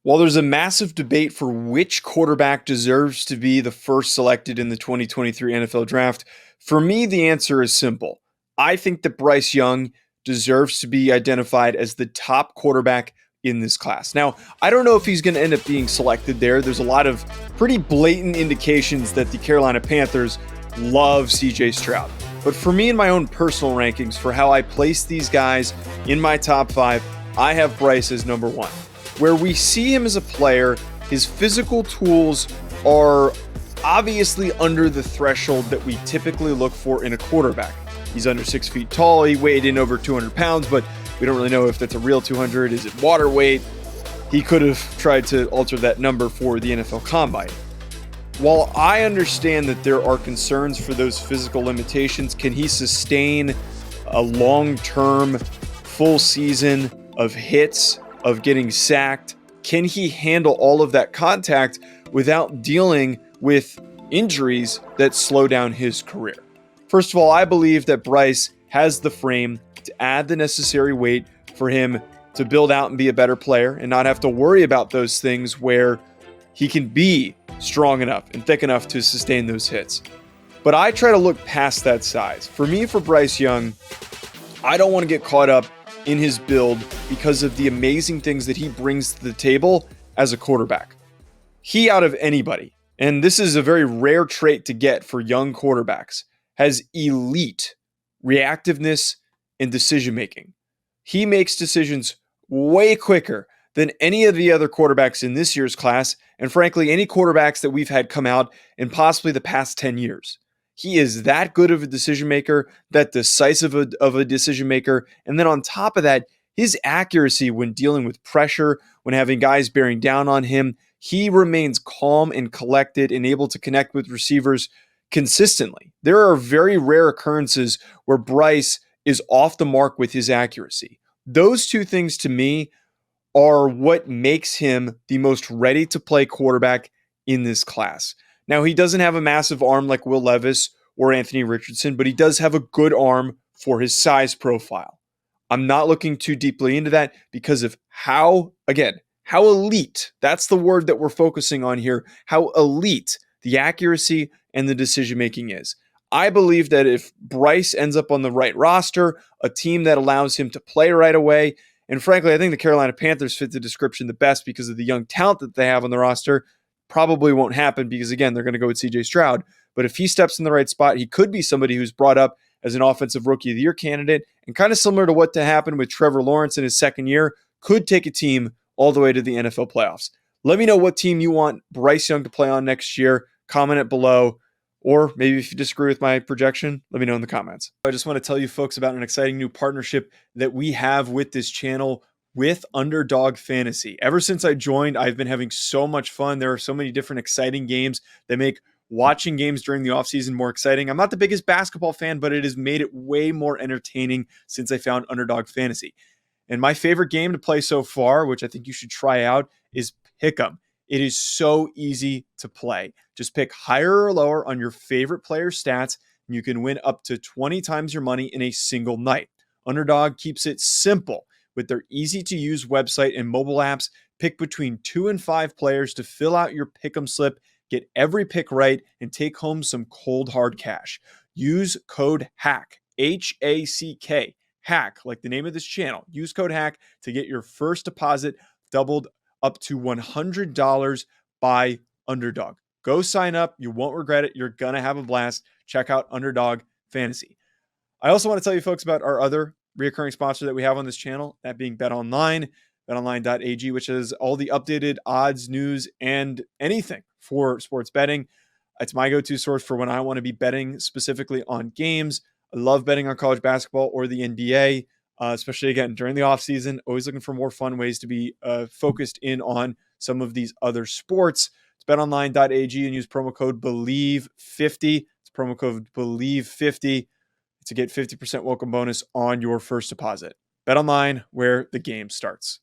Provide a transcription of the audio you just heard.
While there's a massive debate for which quarterback deserves to be the first selected in the 2023 NFL Draft, for me, the answer is simple. I think that Bryce Young deserves to be identified as the top quarterback in this class. Now, I don't know if he's going to end up being selected there. There's a lot of pretty blatant indications that the Carolina Panthers love CJ Stroud. But for me, in my own personal rankings, for how I place these guys in my top five, I have Bryce as number one. Where we see him as a player, his physical tools are obviously under the threshold that we typically look for in a quarterback. He's under 6 feet tall. He weighed in over 200 pounds, but we don't really know if that's a real 200. Is it water weight? He could have tried to alter that number for the NFL Combine. While I understand that there are concerns for those physical limitations, can he sustain a long-term, full season of hits, of getting sacked? Can he handle all of that contact without dealing with injuries that slow down his career? First of all, I believe that Bryce has the frame to add the necessary weight for him to build out and be a better player and not have to worry about those things where he can be strong enough and thick enough to sustain those hits. But I try to look past that size. For me, for Bryce Young, I don't want to get caught up in his build because of the amazing things that he brings to the table as a quarterback. He, out of anybody, and this is a very rare trait to get for young quarterbacks, has elite reactiveness and decision making. He makes decisions way quicker than any of the other quarterbacks in this year's class, and frankly, any quarterbacks that we've had come out in possibly the past 10 years. He is that good of a decision maker, that decisive of a decision maker. And then on top of that, his accuracy when dealing with pressure, when having guys bearing down on him, he remains calm and collected and able to connect with receivers consistently. There are very rare occurrences where Bryce is off the mark with his accuracy. Those two things to me are what makes him the most ready to play quarterback in this class. Now, he doesn't have a massive arm like Will Levis or Anthony Richardson, but he does have a good arm for his size profile. I'm not looking too deeply into that because of how elite, that's the word that we're focusing on here, how elite the accuracy and the decision-making is. I believe that if Bryce ends up on the right roster, a team that allows him to play right away, and frankly, I think the Carolina Panthers fit the description the best because of the young talent that they have on the roster. Probably won't happen because, again, they're going to go with CJ Stroud. But if he steps in the right spot, he could be somebody who's brought up as an offensive rookie of the year candidate, and kind of similar to what happened with Trevor Lawrence in his second year, could take a team all the way to the NFL playoffs. Let me know what team you want Bryce Young to play on next year. Comment it below. Or maybe if you disagree with my projection, let me know in the comments. I just want to tell you folks about an exciting new partnership that we have with this channel with Underdog Fantasy. Ever since I joined, I've been having so much fun. There are so many different exciting games that make watching games during the offseason more exciting. I'm not the biggest basketball fan, but it has made it way more entertaining since I found Underdog Fantasy. And my favorite game to play so far, which I think you should try out, is Pick'em. It is so easy to play. Just pick higher or lower on your favorite player's stats, and you can win up to 20 times your money in a single night. Underdog keeps it simple with their easy-to-use website and mobile apps. Pick between 2 and 5 players to fill out your Pick'em slip, get every pick right, and take home some cold, hard cash. Use code HACK, H-A-C-K, HACK, like the name of this channel. Use code HACK to get your first deposit doubled up to $100 by Underdog. Go sign up. You won't regret it. You're going to have a blast. Check out Underdog Fantasy. I also want to tell you folks about our other recurring sponsor that we have on this channel, that being BetOnline, betonline.ag, which has all the updated odds, news, and anything for sports betting. It's my go-to source for when I want to be betting specifically on games. I love betting on college basketball or the NBA. Especially, again, during the offseason, always looking for more fun ways to be focused in on some of these other sports. It's betonline.ag and use promo code BELIEVE50. It's promo code BELIEVE50 to get 50% welcome bonus on your first deposit. BetOnline, where the game starts.